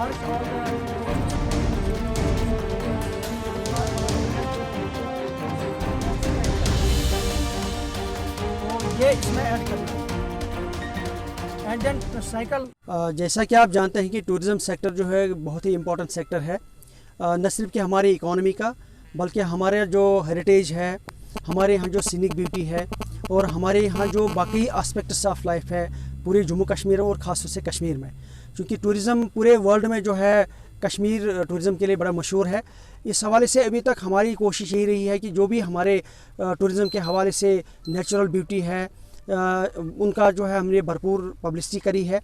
park or तो ये इसमें ऐड करना एंड देन साइकिल। जैसा कि आप जानते हैं कि टूरिज़्म सेक्टर जो है बहुत ही इम्पोर्टेंट सेक्टर है, न सिर्फ कि हमारी इकोनॉमी का बल्कि हमारे जो हेरिटेज है, हमारे यहाँ जो सीनिक ब्यूटी है और हमारे यहाँ जो बाकी एस्पेक्ट्स ऑफ लाइफ है पूरे जम्मू कश्मीर और ख़ास तौर से कश्मीर में, क्योंकि टूरिज़्म पूरे वर्ल्ड में जो है कश्मीर टूरिज़्म के लिए बड़ा मशहूर है। इस हवाले से अभी तक हमारी कोशिश यही रही है कि जो भी हमारे टूरिज़्म के हवाले से नेचुरल ब्यूटी है उनका जो है हमने भरपूर पब्लिसिटी करी है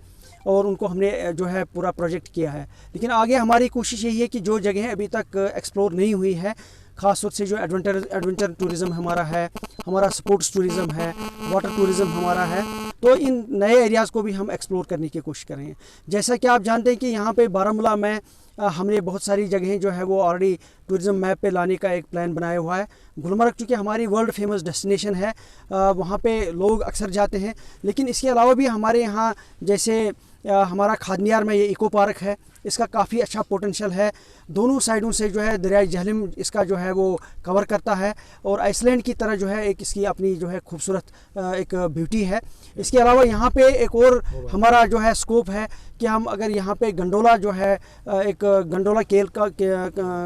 और उनको हमने जो है पूरा प्रोजेक्ट किया है। लेकिन आगे हमारी कोशिश यही है कि जो जगह अभी तक एक्सप्लोर नहीं हुई है, ख़ास तौर से जो एडवेंचर टूरिज़्म हमारा है, हमारा स्पोर्ट्स टूरिज़्म है, वाटर टूरिज़्म हमारा है, तो इन नए एरियाज़ को भी हम एक्सप्लोर करने की कोशिश कर रहे हैं। जैसा कि आप जानते हैं कि यहाँ पे बारामूला में हमने बहुत सारी जगहें जो है वो ऑलरेडी टूरिज़्म मैप पे लाने का एक प्लान बनाया हुआ है। गुलमर्ग चूँकि हमारी वर्ल्ड फेमस डेस्टिनेशन है, वहाँ पे लोग अक्सर जाते हैं, लेकिन इसके अलावा भी हमारे यहाँ जैसे हमारा खादनियार में ये इको पार्क है, इसका काफ़ी अच्छा पोटेंशियल है। दोनों साइडों से जो है दरियाई जहलम इसका जो है वो कवर करता है और आइसलैंड की तरह जो है एक इसकी अपनी जो है खूबसूरत एक ब्यूटी है। इसके अलावा यहाँ पे एक और हमारा जो है स्कोप है कि हम अगर यहाँ पे गंडोला जो है एक गंडोला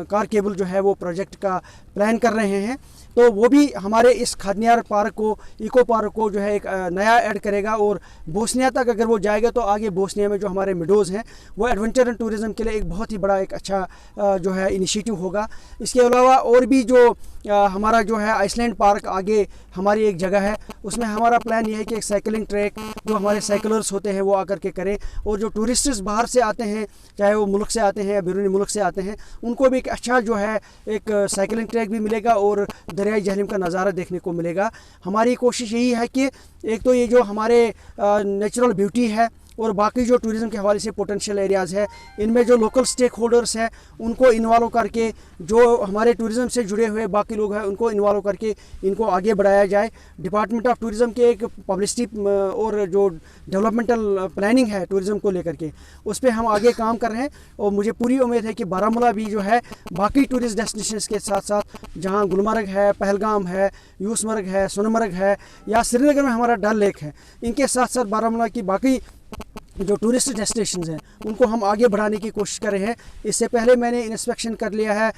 कार केबल जो है वो प्रोजेक्ट का प्लान कर रहे हैं, तो वो भी हमारे इस खादनियार पार्क को, इको पार्क को जो है एक नया ऐड करेगा और बोस्निया तक अगर वो जाएगा तो आगे बोस्निया में जो हमारे मिडोज़ हैं वो एडवेंचर एंड टूरिज़म के लिए एक बहुत ही बड़ा एक अच्छा जो है इनिशिएटिव होगा। इसके अलावा और भी जो हमारा जो है आइसलैंड पार्क आगे हमारी एक जगह है, उसमें हमारा प्लान ये है कि एक साइकिलिंग ट्रैक जो हमारे साइकिलर्स होते हैं वो आकर के करें और जो टूरिस्ट्स बाहर से आते हैं, चाहे वो मुल्क से आते हैं या बैरूनी मुल्क से आते हैं, उनको भी एक अच्छा जो है एक साइकिलिंग ट्रैक भी मिलेगा और दरियाई जहलम का नज़ारा देखने को मिलेगा। हमारी कोशिश यही है कि एक तो ये जो हमारे नेचुरल ब्यूटी है और बाकी जो टूरिज़्म के हवाले से पोटेंशियल एरियाज़ है, इनमें जो लोकल स्टेक होल्डर्स हैं उनको इन्वॉल्व करके, जो हमारे टूरिज़्म से जुड़े हुए बाकी लोग हैं उनको इन्वॉल्व करके इनको आगे बढ़ाया जाए। डिपार्टमेंट ऑफ टूरिज़्म के एक पब्लिसिटी और जो डेवलपमेंटल प्लानिंग है टूरिज़्म को लेकर के, उस पर हम आगे काम कर रहे हैं और मुझे पूरी उम्मीद है कि बारामूला भी जो है बाकी टूरिस्ट डेस्टिनेशंस के साथ साथ जहाँ गुलमर्ग है, पहलगाम है, यूसमर्ग है, सोनमर्ग है या श्रीनगर में हमारा डल लेक है, इनके साथ साथ बारामूला की बाकी जो टूरिस्ट डेस्टिनेशंस हैं उनको हम आगे बढ़ाने की कोशिश कर रहे हैं। इससे पहले मैंने इंस्पेक्शन कर लिया है,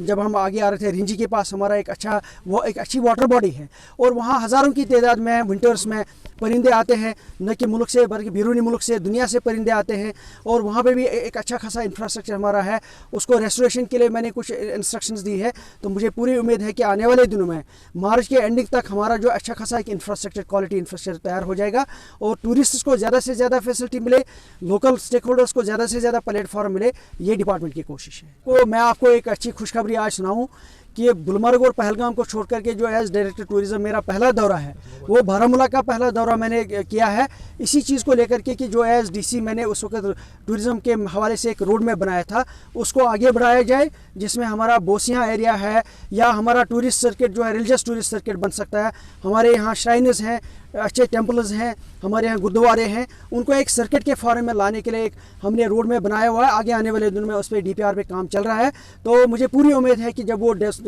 जब हम आगे आ रहे थे रिंजी के पास हमारा एक अच्छी वाटर बॉडी है और वहाँ हज़ारों की तादाद में विंटर्स में परिंदे आते हैं, न कि मुल्क से बल्कि बैरूनी मुल्क से, दुनिया से परिंदे आते हैं और वहाँ पे भी एक अच्छा खासा इंफ्रास्ट्रक्चर हमारा है। उसको रेस्टोरेशन के लिए मैंने कुछ इंस्ट्रक्शंस दी है, तो मुझे पूरी उम्मीद है कि आने वाले दिनों में मार्च के एंडिंग तक हमारा जो अच्छा खासा एक इंफ्रास्ट्रक्चर, क्वालिटी इंफ्रास्ट्रक्चर तैयार हो जाएगा और टूरिस्ट को ज़्यादा से ज़्यादा फैसिलिटी मिले, लोकल स्टेक होल्डर्स को ज़्यादा से ज़्यादा प्लेटफॉर्म मिले, ये डिपार्टमेंट की कोशिश है। तो मैं आपको एक अच्छी खुशखबरी आज सुनाऊँ कि ये गुलमर्ग और पहलगाम को छोड़ करके जो एज डायरेक्टर टूरिज़्म मेरा पहला दौरा है वो बारामूला का पहला दौरा मैंने किया है, इसी चीज़ को लेकर के कि जो एज डीसी मैंने उस वक्त टूरिज़्म के हवाले से एक रोड मैप बनाया था उसको आगे बढ़ाया जाए, जिसमें हमारा बोसिया एरिया है या हमारा टूरिस्ट सर्किट जो है रिलीजियस टूरिस्ट सर्किट बन सकता है। हमारे यहाँ श्राइन्स हैं, अच्छे टेम्पल्स हैं, हमारे यहाँ गुरुद्वारे हैं, उनको एक सर्किट के फॉर्म में लाने के लिए एक हमने रोड में बनाया हुआ है। आगे आने वाले दिनों में उस पर DPR पे काम चल रहा है, तो मुझे पूरी उम्मीद है कि जब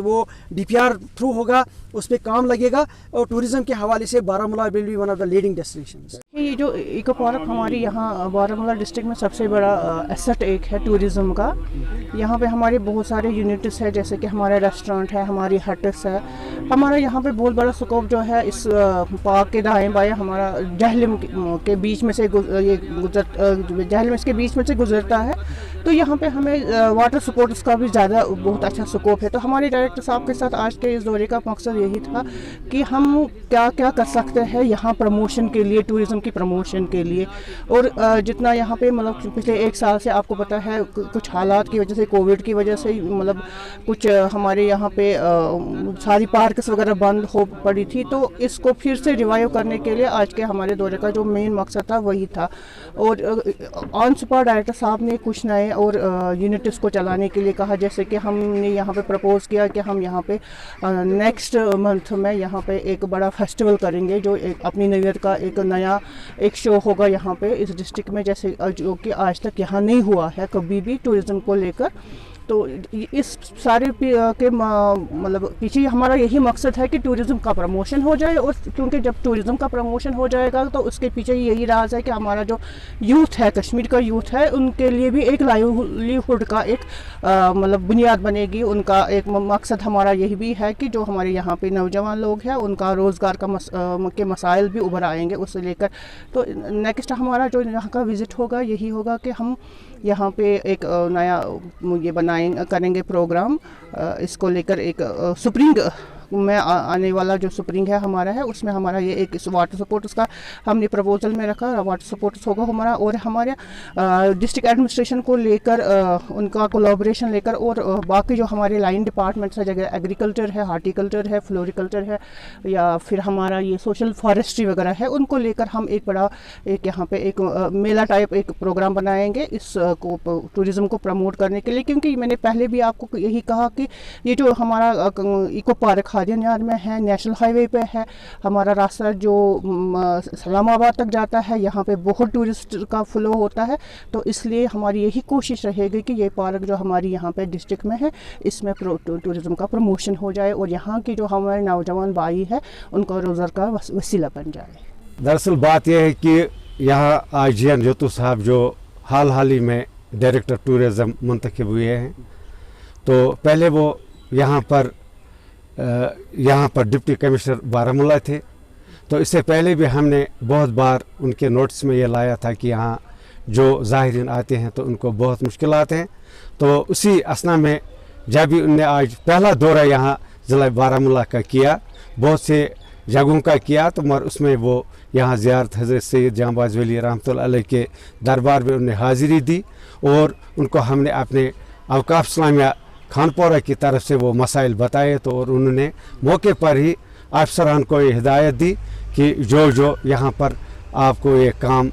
वो DPR थ्रू होगा उस पर काम लगेगा और टूरिज़्म के हवाले से Baramulla will be one of the leading destinations. ये जो इको पार्क हमारी यहाँ बारामूला डिस्ट्रिक्ट में सबसे बड़ा एसेट एक है टूरिज़्म का। यहाँ पे हमारे बहुत सारे यूनिट्स है, जैसे कि हमारा रेस्टोरेंट है, हमारी हट्स है। हमारा यहाँ पे बहुत बड़ा स्कोप जो है इस पार्क के दाएं बाएं हमारा जहलम के बीच में से जहलम इसके बीच में से गुजरता है, तो यहाँ पे हमें वाटर स्पोर्ट्स का भी ज़्यादा बहुत अच्छा स्कोप है। तो हमारे डायरेक्टर साहब के साथ आज के इस दौरे का मकसद यही था कि हम क्या क्या कर सकते हैं यहाँ प्रमोशन के लिए, टूरिज़्म की प्रमोशन के लिए। और जितना यहाँ पे मतलब पिछले 1 साल से आपको पता है कुछ हालात की वजह से, कोविड की वजह से मतलब कुछ हमारे यहाँ पे सारी पार्क्स वगैरह बंद हो पड़ी थी, तो इसको फिर से रिवाइव करने के लिए आज के हमारे दौरे का जो मेन मकसद था वही था। और ऑन स्पॉट डायरेक्टर साहब ने कुछ नए हैं और यूनिट्स को चलाने के लिए कहा। जैसे कि हमने यहाँ पे प्रपोज़ किया कि हम यहाँ पे नेक्स्ट मंथ में यहाँ पे एक बड़ा फेस्टिवल करेंगे, जो एक अपनी न्यू ईयर का एक नया एक शो होगा यहाँ पे इस डिस्ट्रिक्ट में, जैसे जो कि आज तक यहाँ नहीं हुआ है कभी भी टूरिज़्म को लेकर। तो इस सारे के मतलब पीछे हमारा यही मकसद है कि टूरिज़्म का प्रमोशन हो जाए, और क्योंकि जब टूरिज़्म का प्रमोशन हो जाएगा तो उसके पीछे यही राज है कि हमारा जो यूथ है, कश्मीर का यूथ है, उनके लिए भी एक लाइवलीहुड का एक मतलब बुनियाद बनेगी। उनका एक मकसद हमारा यही भी है कि जो हमारे यहाँ पे नौजवान लोग हैं उनका रोज़गार के मसाइल भी उभर आएंगे उससे लेकर। तो नेक्स्ट हमारा जो यहाँ का विज़िट होगा यही होगा कि हम यहाँ पे एक नया ये करेंगे प्रोग्राम, इसको लेकर एक स्प्रिंग में आने वाला जो स्प्रिंग है हमारा है, उसमें हमारा ये एक वाटर सपोर्ट उसका हमने प्रपोजल में रखा, वाटर सपोर्ट होगा हमारा। और हमारे डिस्ट्रिक्ट एडमिनिस्ट्रेशन को लेकर उनका कोलैबोरेशन लेकर, और बाकी जो हमारे लाइन डिपार्टमेंट्स है, जगह एग्रीकल्चर है, हार्टिकल्चर है, फ्लोरिकल्चर है, या फिर हमारा ये सोशल फॉरेस्ट्री वगैरह है, उनको लेकर हम एक बड़ा एक यहाँ पे एक मेला टाइप एक प्रोग्राम बनाएंगे इस को टूरिज़्म को प्रमोट करने के लिए। क्योंकि मैंने पहले भी आपको यही कहा कि ये जो हमारा इको पार्क खादियान यार्ड में है, नेशनल हाईवे पे है, हमारा रास्ता जो इस्लामाबाद तक जाता है, यहाँ पे बहुत टूरिस्ट का फ्लो होता है। तो इसलिए हमारी यही कोशिश रहेगी कि ये पार्क जो हमारी यहाँ पे डिस्ट्रिक्ट में है, इसमें टूरिज़्म का प्रमोशन हो जाए और यहाँ की जो हमारे नौजवान भाई है उनका रोज़गार का वसीला बन जाए। दरअसल बात यह है कि यहाँ आज जी.एन. जोतू साहब जो हाल ही में डायरेक्टर टूरिज़्म मुंतखब हुए हैं, तो पहले वो यहाँ पर डिप्टी कमिश्नर बारामूला थे। तो इससे पहले भी हमने बहुत बार उनके नोटिस में ये लाया था कि यहाँ जो ज़ाहिरीन आते हैं तो उनको बहुत मुश्किलात हैं। तो उसी असना में जब भी उनने आज पहला दौरा यहाँ ज़िला बारामूला का किया, बहुत से जगहों का किया, तो मगर उसमें वो यहाँ ज़ियारत हज़रत सैयद जांबाज वली रहमतुल्लाह अलैह के दरबार में उन्हें हाज़िरी दी, और उनको हमने अपने अवकाफ इस्लामिया खानपोरा की तरफ से वो मसाइल बताए। तो और उन्होंने मौके पर ही अफसरान को ये हिदायत दी कि जो यहाँ पर आपको ये काम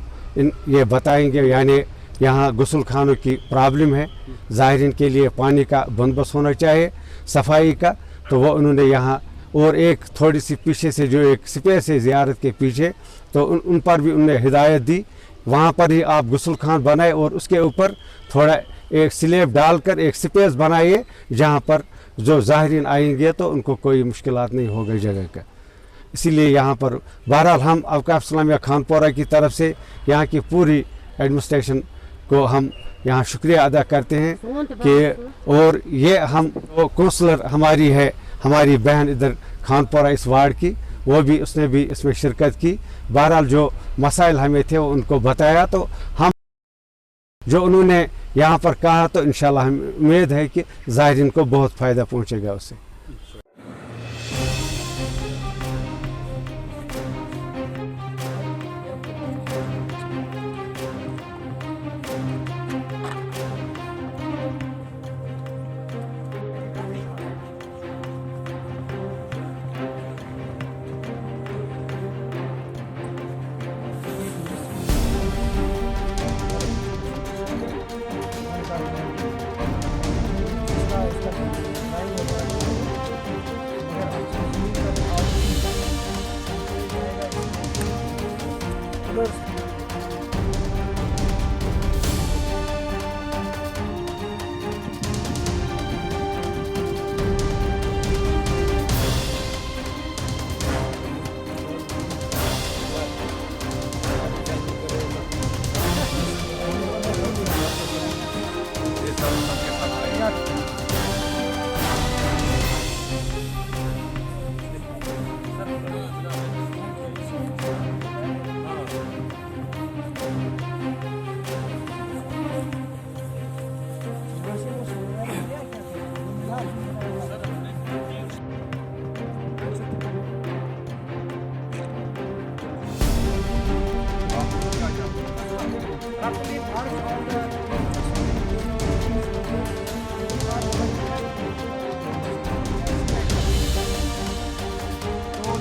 ये बताएंगे, यानी यहाँ गुस्ल खानों की प्रॉब्लम है, ज़ाहिरीन के लिए पानी का बंदोबस्त होना चाहिए, सफाई का। तो वो उन्होंने यहाँ और एक थोड़ी सी पीछे से जो एक स्पेस है ज़ियारत के पीछे, तो उन पर भी उन्होंने हिदायत दी, वहाँ पर ही आप गुस्ल खान बनाए और उसके ऊपर थोड़ा एक स्लैब डालकर एक स्पेस बनाइए, जहाँ पर जो ज़ाहिरीन आएंगे तो उनको कोई मुश्किलात नहीं होगा जगह का। इसीलिए यहाँ पर बहरहाल हम अवकाफ इस्लामिया खानपोरा की तरफ से यहाँ की पूरी एडमिनिस्ट्रेशन को हम यहाँ शुक्रिया अदा करते हैं कि, और ये हम काउंसलर हमारी है, हमारी बहन इधर खानपोरा इस वार्ड की, वो भी उसने भी इसमें शिरकत की। बहरहाल जो मसाइल हमें थे वो उनको बताया, तो हम जो उन्होंने यहाँ पर कहा, तो इंशाल्लाह हम उम्मीद है कि ज़ाहिरीन को बहुत फ़ायदा पहुँचेगा उससे।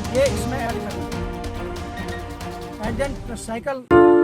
ये इसमें ऐड करें एंड देन साइकिल